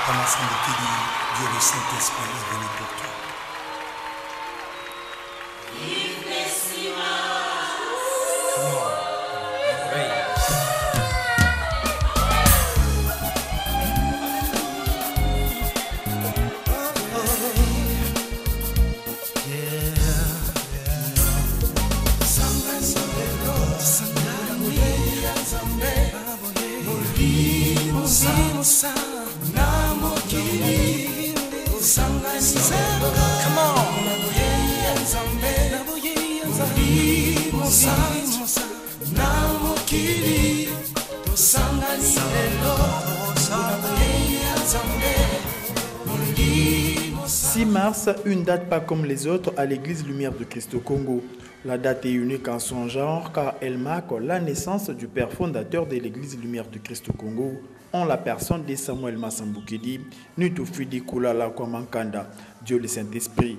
Papa Massambokili, Dieu le Saint-Esprit est venu pour toi. « 6 mars, une date pas comme les autres à l'église Lumière de Christ au Congo. La date est unique en son genre car elle marque la naissance du père fondateur de l'église Lumière de Christ au Congo, en la personne de Samuel Massambokili, Nutufidi Kulala Kwamankanda, Dieu le Saint-Esprit.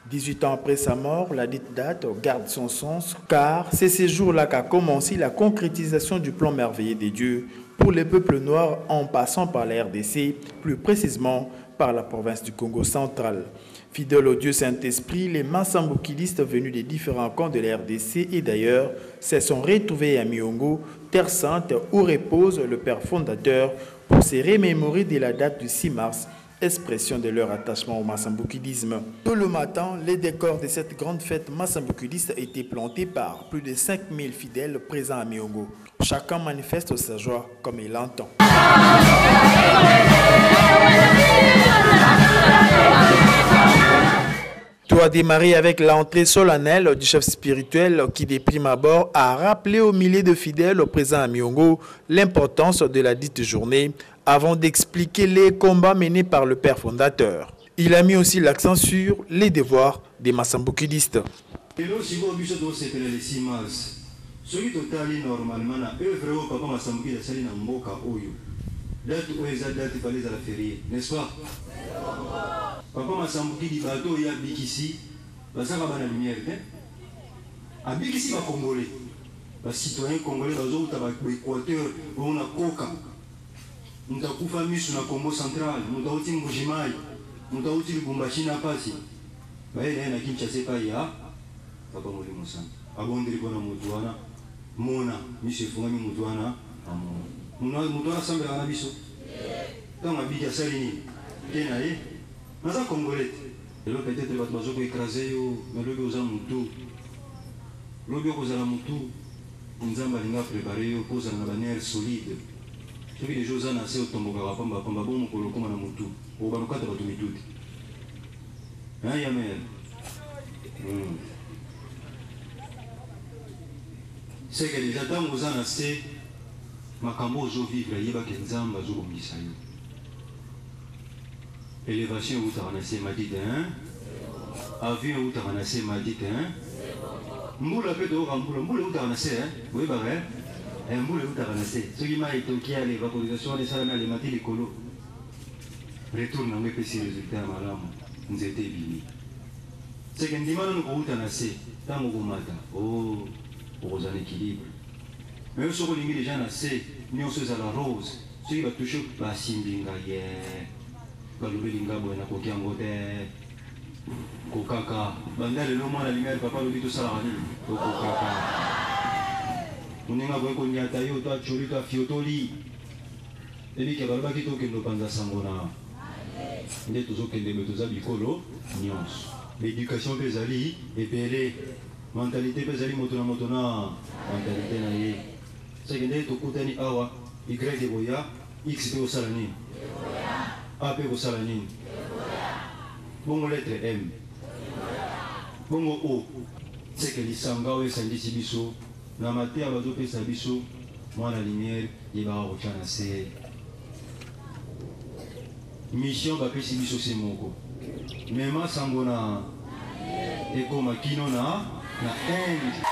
18 ans après sa mort, la dite date garde son sens car c'est ce jour-là qu'a commencé la concrétisation du plan merveilleux de Dieu pour les peuples noirs en passant par la RDC, plus précisément par la province du Congo central. Fidèles au Dieu Saint-Esprit, les Massambokilistes venus des différents camps de la RDC et d'ailleurs se sont retrouvés à Miongo, terre sainte où repose le père fondateur pour se remémorer de la date du 6 mars, expression de leur attachement au massambokilisme. Tout le matin, les décors de cette grande fête massambokiliste étaient plantés par plus de 5000 fidèles présents à Miongo. Chacun manifeste sa joie comme il l'entend. Tout a démarré avec l'entrée solennelle du chef spirituel qui, de prime abord, a rappelé aux milliers de fidèles présents à Miongo l'importance de la dite journée avant d'expliquer les combats menés par le père fondateur. Il a mis aussi l'accent sur les devoirs des massambokilistes. Papa Massambokili bato ya bikisi basaka bana lumière a bikisi ba congolais ba citoyen congolais bazo uta ba Équateur on a koka mtakufa misu na Congo central mutauti Mbujimai mutauti Lubumbashi na pasi baye na Kinshasa pa ya papa moli musana abondiri bona mutwana mona misu fungami mutwana amona mutwana sambela na biso tanga bidya salini tena Naza congolais. Et là peut-être les bateaux qui écrasé mais le aux amutu. Le bio aux amutu. Nzamba linga préparé pour ça na manière solide. Ce qui les choses na c'est au tombo ka pamba pamba bon ko lokoma na mutu. O banokata bato mituti. Hein ya mère. C'est que les attentes aux ana c'est makambo zo vivre yeba ke nzamba zo bongisa yo. Élévation où tu as ranassé m'a dit avion où tu as ranassé m'a dit moule un peu de haut moule où tu as ranassé oui bah ouais moule où tu as ranassé ce qui m'a étoqué à l'évaporisation des salades les matis les colos retourne en épais si résultat à ma lame nous étions bénis c'est qu'un dimanche nous où tu as ranassé tant au matin oh pour un équilibre mais au second limite les gens nassé ni on se à la rose ce qui va toucher la simbinga Balubelinga boena kokia ngote kokaka banda le mwana linga papa lobi to salani to kokaka uninga boye ko nyata yo to achuri to fiotoli ebi ke balba ki to kendo panza sangona nde to zo kende beto za bikolo nyons l'éducation bezali epele mentalité bezali motona mentalité na ye c'est que nde to kutani awa y de boya x to salani Ape ko sala nini bongo lettre M bongo O c'est que lisanga o esandisi biso na matea bazopesa biso mwana lumière yebaka kotyana se mission bapesi biso se moko mema sango na ekoma kino na Inde.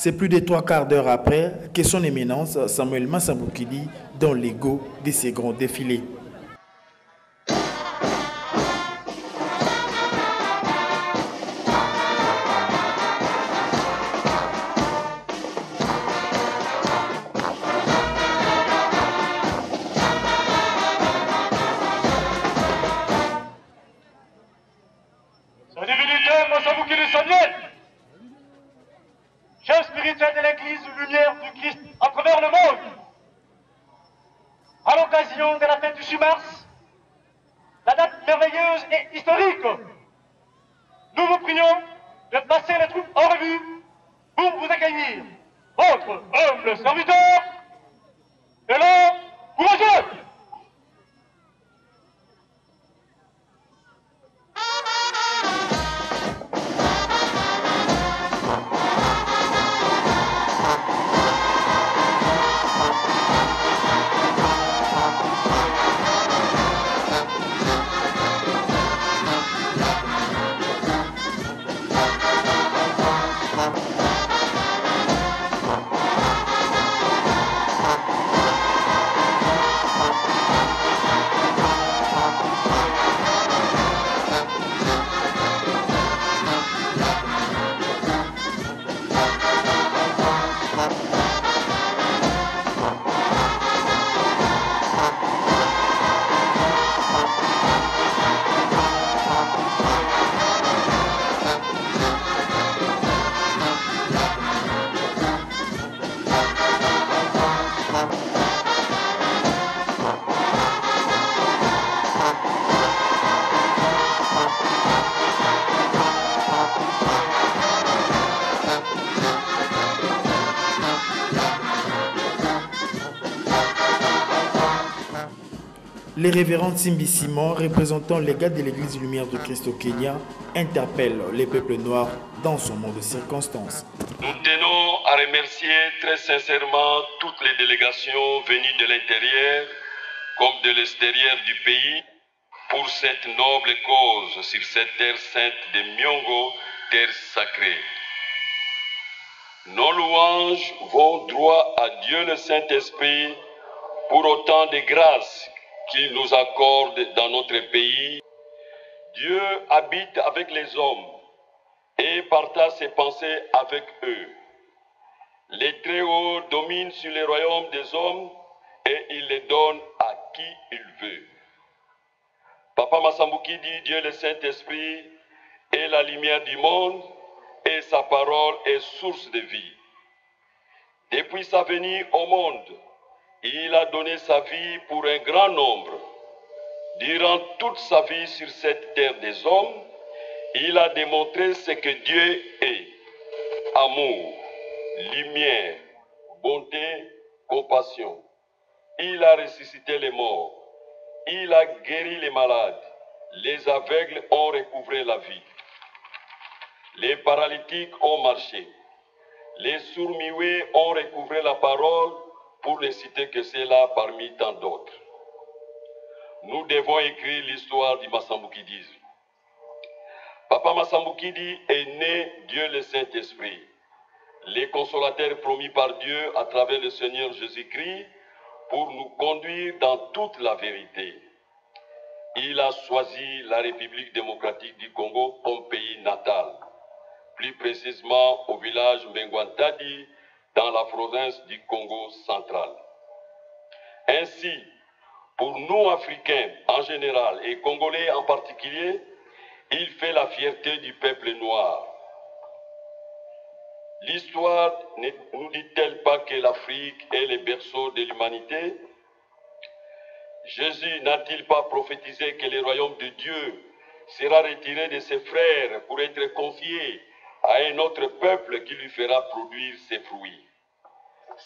C'est plus de 3/4 d'heure après que son éminence Samuel Massambukidi dans l'ego de ses grands défilés. Sa divinité, Massambukidi Samuel, chef spirituel de l'Église Lumière du Christ à travers le monde, à l'occasion de la fête du 6 mars, la date merveilleuse et historique, nous vous prions de passer les troupes en revue pour vous accueillir. Votre humble serviteur et l'homme courageux. Les révérends Simbi Simon, représentant les gars de l'Église Lumière de Christ au Kenya, interpellent les peuples noirs dans ce monde de circonstances. Nous tenons à remercier très sincèrement toutes les délégations venues de l'intérieur comme de l'extérieur du pays pour cette noble cause sur cette terre sainte de Myongo, terre sacrée. Nos louanges vont droit à Dieu le Saint-Esprit pour autant de grâces qu'il nous accorde dans notre pays. Dieu habite avec les hommes et partage ses pensées avec eux. Les Très-Hauts dominent sur les royaumes des hommes et il les donne à qui il veut. Papa Massambukidi, Dieu le Saint-Esprit, est la lumière du monde et sa parole est source de vie. Depuis sa venue au monde, il a donné sa vie pour un grand nombre. Durant toute sa vie sur cette terre des hommes, il a démontré ce que Dieu est. Amour, lumière, bonté, compassion. Il a ressuscité les morts. Il a guéri les malades. Les aveugles ont recouvré la vie. Les paralytiques ont marché. Les sourds-muets ont recouvré la parole, pour ne citer que cela parmi tant d'autres. Nous devons écrire l'histoire du Massambukidisme. Papa Massambukidi est né Dieu le Saint-Esprit, les consolateurs promis par Dieu à travers le Seigneur Jésus-Christ pour nous conduire dans toute la vérité. Il a choisi la République démocratique du Congo comme pays natal, plus précisément au village Mbengwantadi, dans la province du Congo central. Ainsi, pour nous Africains en général et Congolais en particulier, il fait la fierté du peuple noir. L'histoire ne nous dit-elle pas que l'Afrique est le berceau de l'humanité? Jésus n'a-t-il pas prophétisé que le royaume de Dieu sera retiré de ses frères pour être confié à un autre peuple qui lui fera produire ses fruits?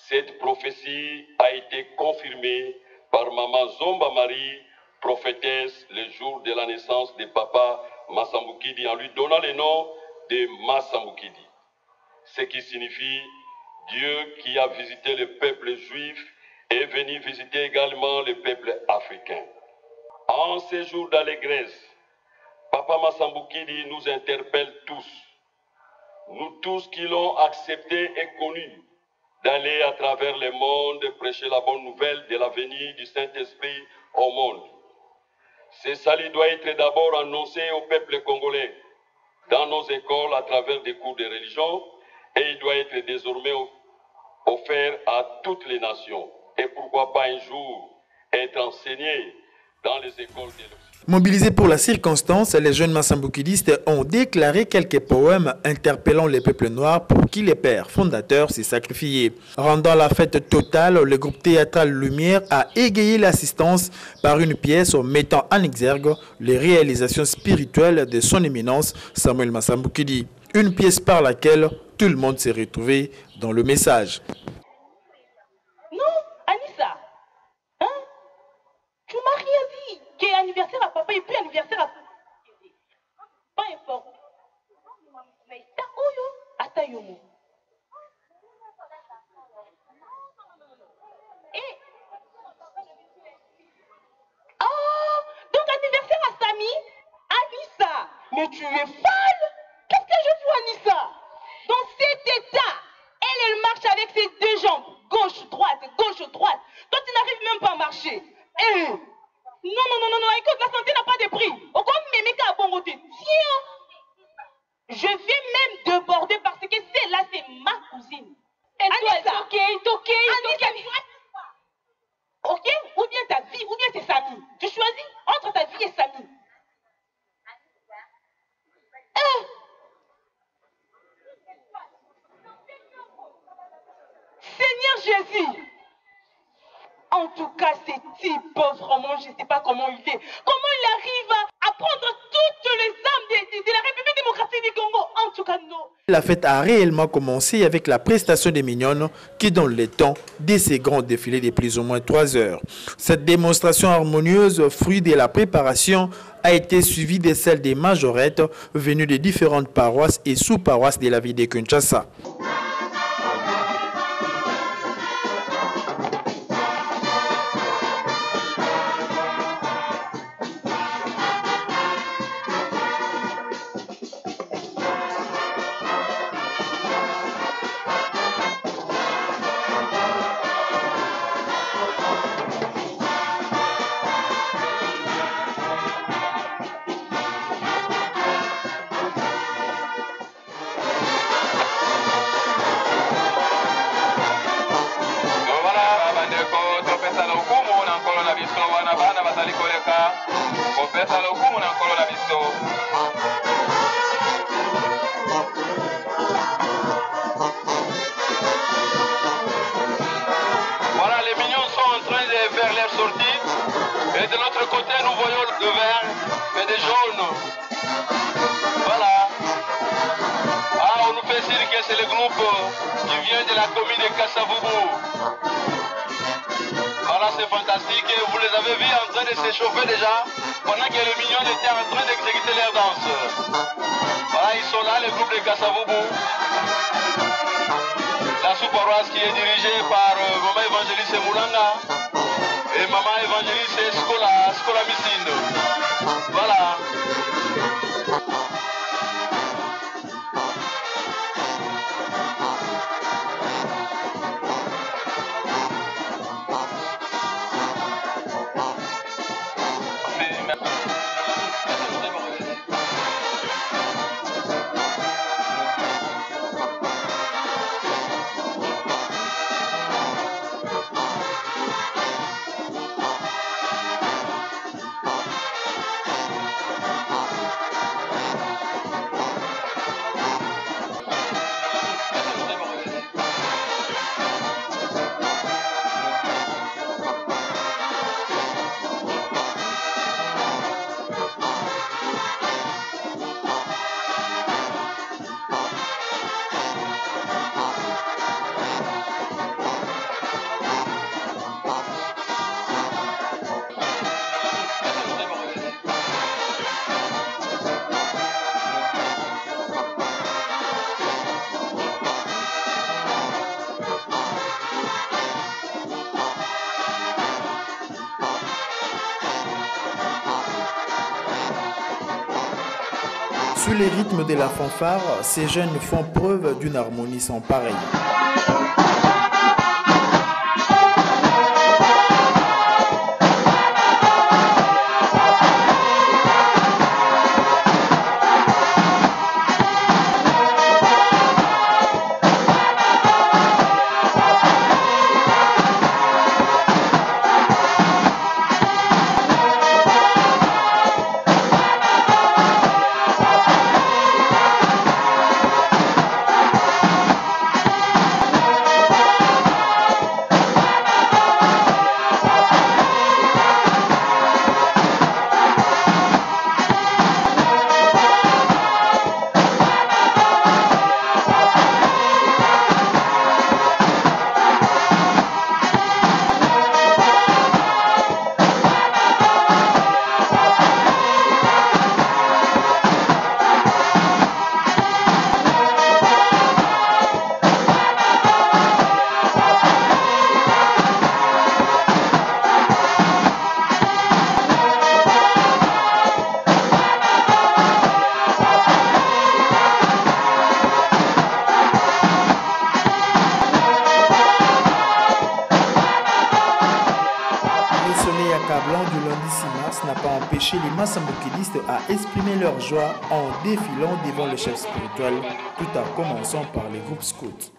Cette prophétie a été confirmée par Maman Zomba Marie, prophétesse, le jour de la naissance de Papa Massambukidi, en lui donnant le nom de Massambukidi, ce qui signifie Dieu qui a visité le peuple juif est venu visiter également le peuple africain. En ces jours d'allégresse, Papa Massambukidi nous interpelle tous. nous tous qui l'ont accepté et connu, d'aller à travers le monde prêcher la bonne nouvelle de la venue du Saint-Esprit au monde. Ce salut doit être d'abord annoncé au peuple congolais dans nos écoles à travers des cours de religion et il doit être désormais offert à toutes les nations. Et pourquoi pas un jour être enseigné dans les écoles de l'Occident. Mobilisés pour la circonstance, les jeunes massamboukilistes ont déclaré quelques poèmes interpellant les peuples noirs pour qui les pères fondateurs s'est sacrifié. Rendant la fête totale, le groupe théâtral Lumière a égayé l'assistance par une pièce mettant en exergue les réalisations spirituelles de son éminence Samuel Massamboukili. Une pièce par laquelle tout le monde s'est retrouvé dans le message. Qui est anniversaire à papa et puis anniversaire à pas importe. Mais Atayomo. Et oh, donc anniversaire à Samy, Anissa. Mais tu es folle. Qu'est-ce que je vois, Anissa? Dans cet état, elle marche avec ses deux jambes, gauche, droite. Toi, tu n'arrives même pas à marcher. Non, écoute, la santé n'a pas de prix. Au comme Méméka à bon côté. Tiens, je vais même déborder parce que celle-là, c'est ma cousine. Et toi, ok. Ok, ou bien ta vie, ou bien tes amis. Tu choisis entre ta vie et Samy. Seigneur Jésus. En tout cas, ce type, vraiment, je ne sais pas comment il est. Comment il arrive à prendre toutes les âmes de la République démocratique du Congo. En tout cas, non. La fête a réellement commencé avec la prestation des mignonnes qui donnent le temps de ces grands défilés de plus ou moins 3 heures. Cette démonstration harmonieuse, fruit de la préparation, a été suivie de celle des majorettes venues de différentes paroisses et sous-paroisses de la ville de Kinshasa. Voilà, les mignons sont en train de faire leur sortie. Et de l'autre côté, nous voyons le vert et des jaunes. Voilà. Ah, on nous fait dire que c'est le groupe qui vient de la commune de Kassavubu. Voilà, c'est fantastique. Et vous les avez vus en train de s'échauffer déjà pendant que les mignons étaient en train d'exécuter leur danse. Voilà, ils sont là, le groupe de Kassavubu. La sous-paroisse qui est dirigée par Maman Évangéliste Moulanga et Maman Évangéliste Scola Missine. Voilà. Sous les rythmes de la fanfare, ces jeunes font preuve d'une harmonie sans pareille. Blanc du lundi 6 mars n'a pas empêché les massambokilistes à exprimer leur joie en défilant devant le chef spirituel, tout en commençant par les groupes scouts.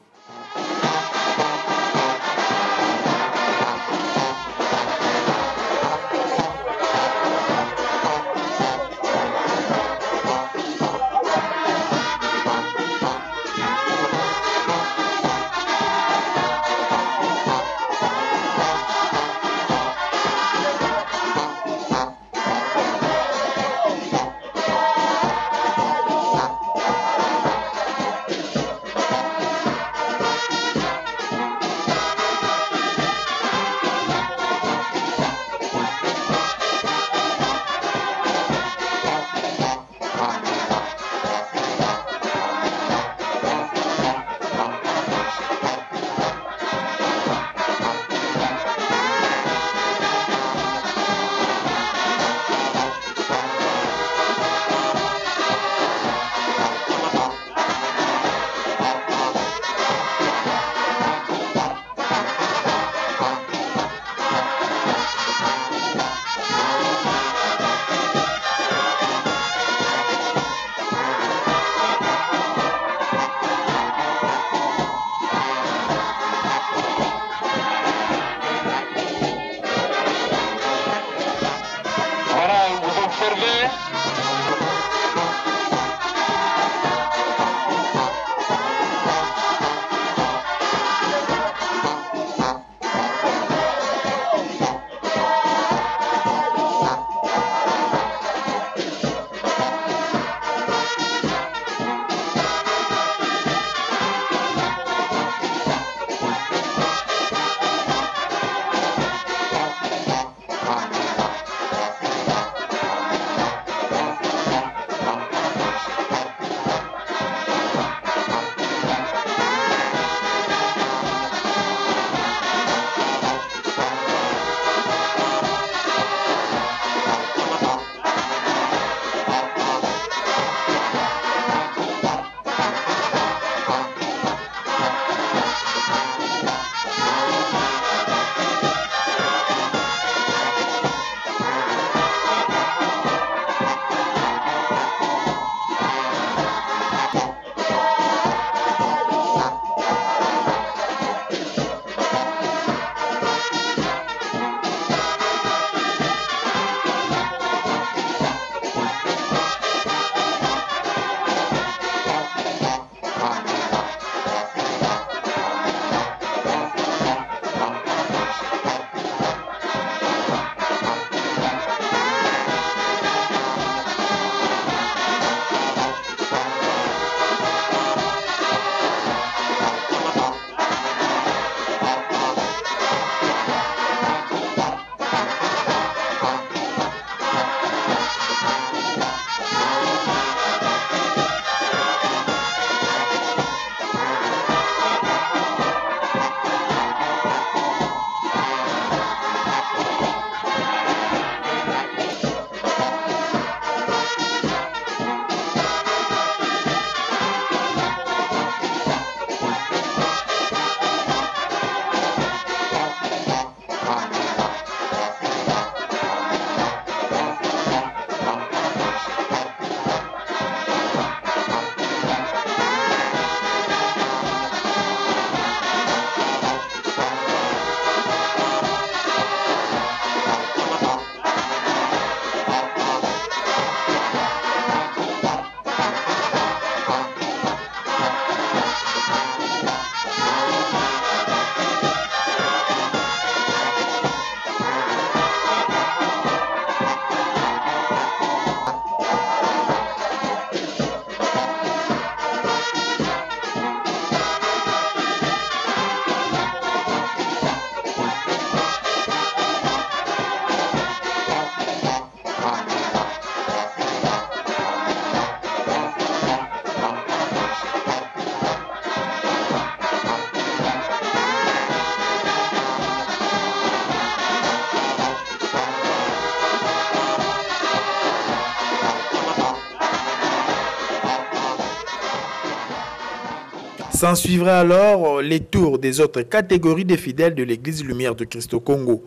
S'en suivrait alors les tours des autres catégories de fidèles de l'église Lumière de Christ au Congo.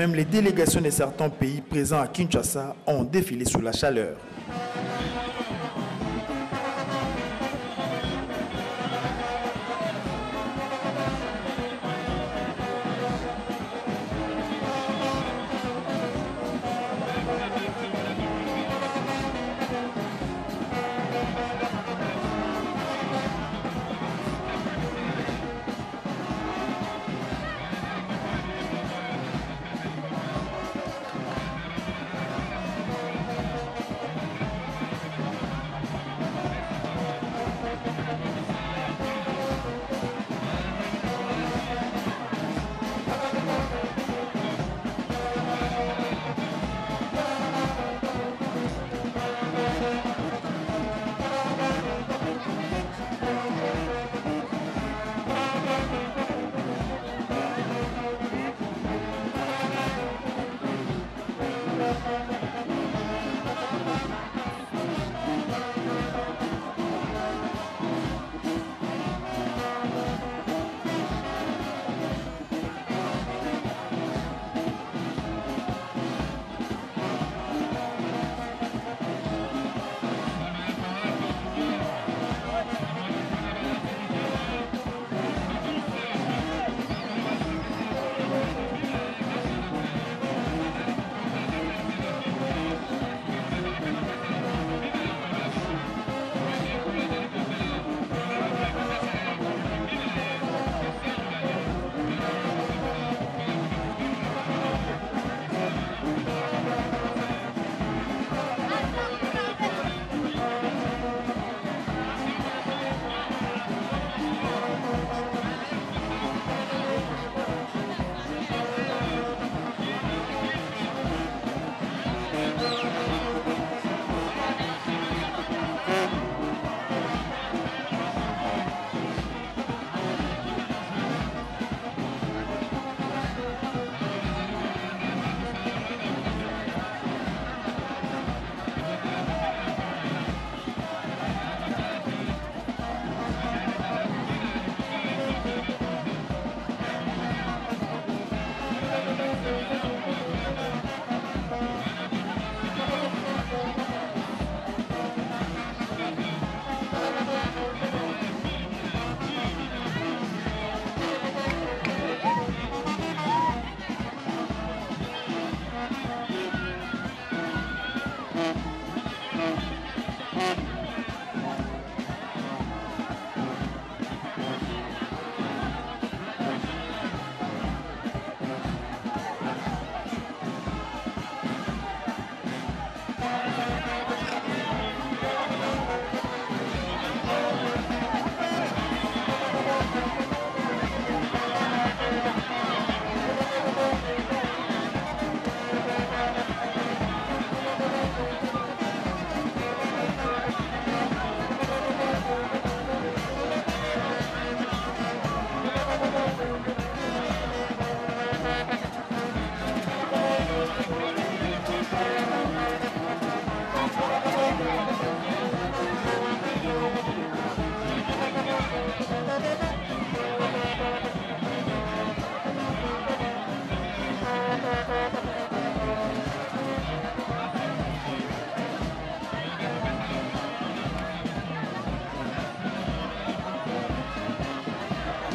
Même les délégations de certains pays présents à Kinshasa ont défilé sous la chaleur.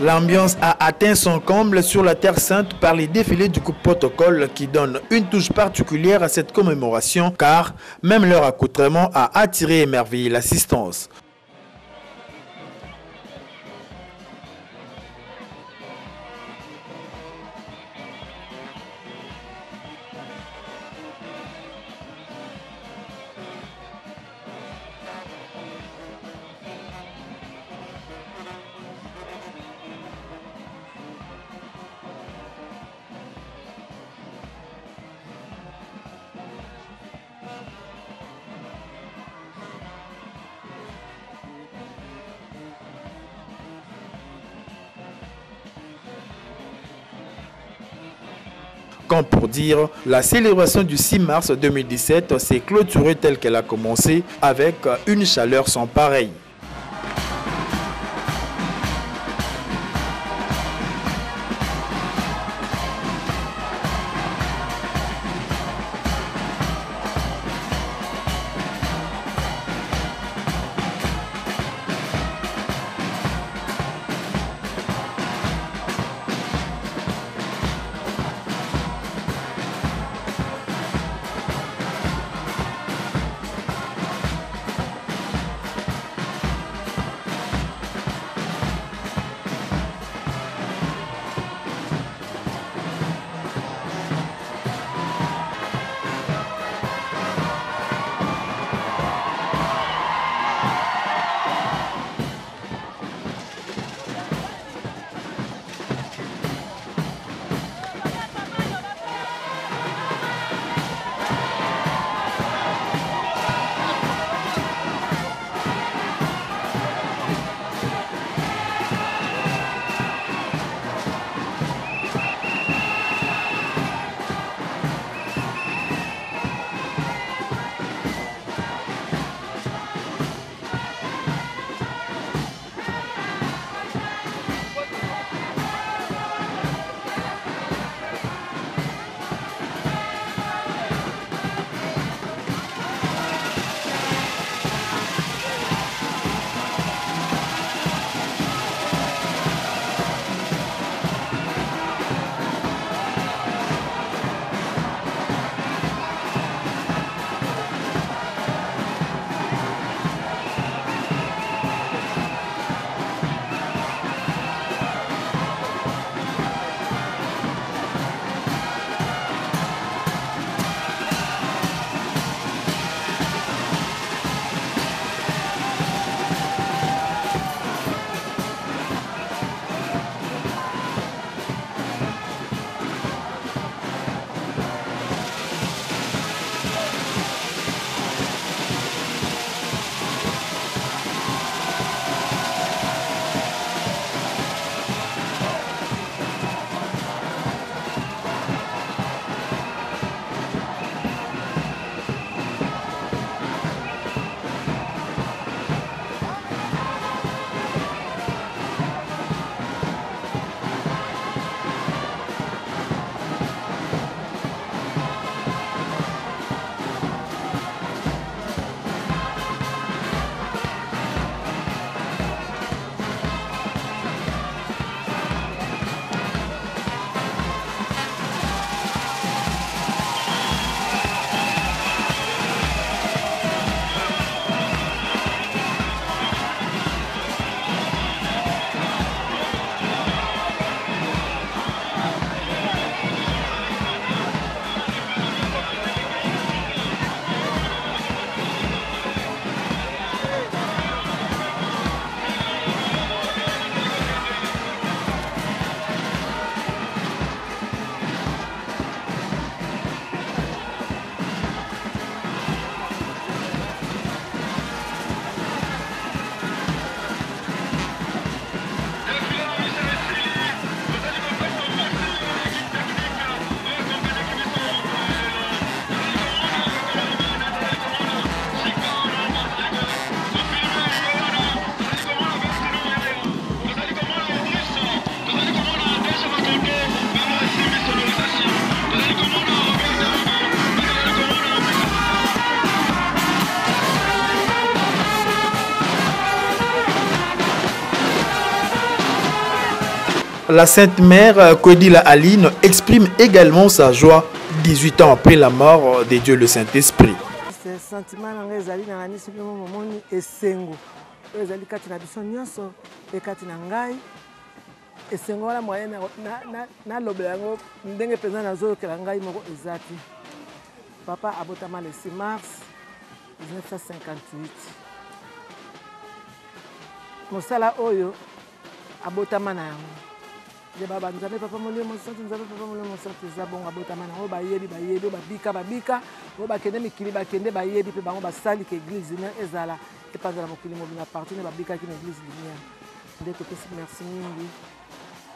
L'ambiance a atteint son comble sur la Terre Sainte par les défilés du groupe Protocole qui donne une touche particulière à cette commémoration car même leur accoutrement a attiré et émerveillé l'assistance. Comme pour dire, la célébration du 6 mars 2017 s'est clôturée telle qu'elle a commencé avec une chaleur sans pareille. La Sainte Mère, Kodila Aline, exprime également sa joie 18 ans après la mort de Dieu le Saint-Esprit. Ce sentiment est sengo. Ezali kati na biso nyonso pe kati na ngai esengo la moyen na lobela yango ndenge penza nazokela ngai moko ezati. Papa abotama le 6 mars 1958. Mosala oyo abotama na yango. Je baba nzambe papa molimo mosati nzambe papa molimo mosati zabonga abotama na yango bayebi babika bo bakende mikili bakende bayebi pe bango basali ke église na ezala epanza la mokili mobima partout ne babika ki na église lumière. Ndeko pesi merci mingi.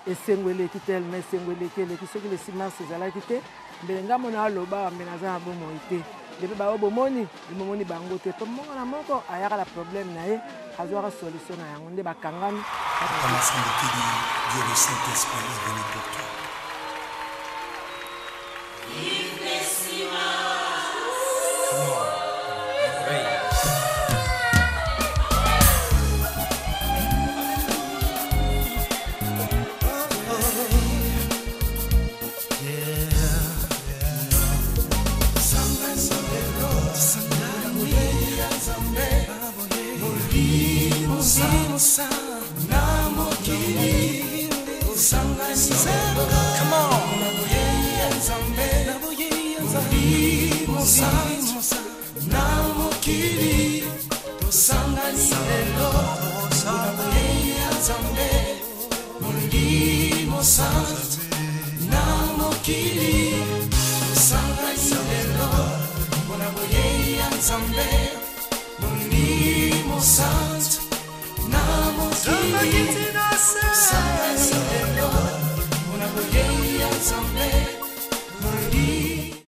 Esengo eleki tellement esengo eleki soki le 6 mars ezalaki te mbelenga mona aloba mbenaza na bomoi te depuis bao bomoni bomoni bango te to moko na moko ayaka la problème na ye azwaka solution na yango nde bakangani. Dieu le Saint-Esprit est venu pour toi. Come on. Someday